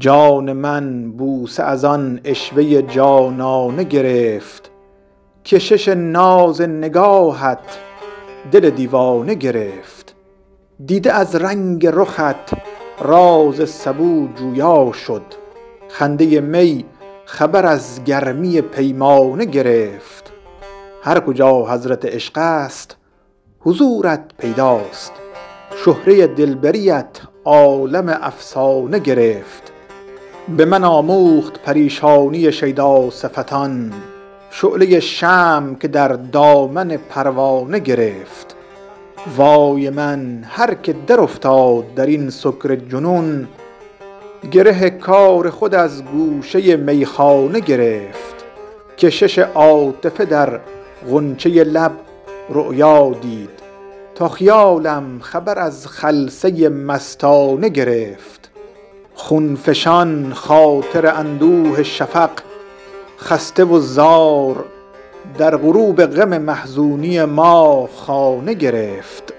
جان من بوسه از آن عشوه جانانه گرفت، کشش ناز نگاهت دل دیوانه گرفت. دیده از رنگ رخت راز سبو جویا شد، خنده می خبر از گرمی پیمانه گرفت. هر کجا حضرت عشق است حضورت پیداست، شهره دلبریت عالم افسانه گرفت. به من آموخت پریشانی شیدا صفتان، شعله شمع که در دامن پروانه گرفت. وای من هر که در افتاد در این سکر جنون، گره کار خود از گوشه میخانه گرفت. کشش عاطفه در غنچه لب رؤیا دید، تا خیالم خبر از خلسه مستانه گرفت. خونفشان خاطر اندوه شفق خسته و زار، در غروب غم محزونی ما خانه گرفت.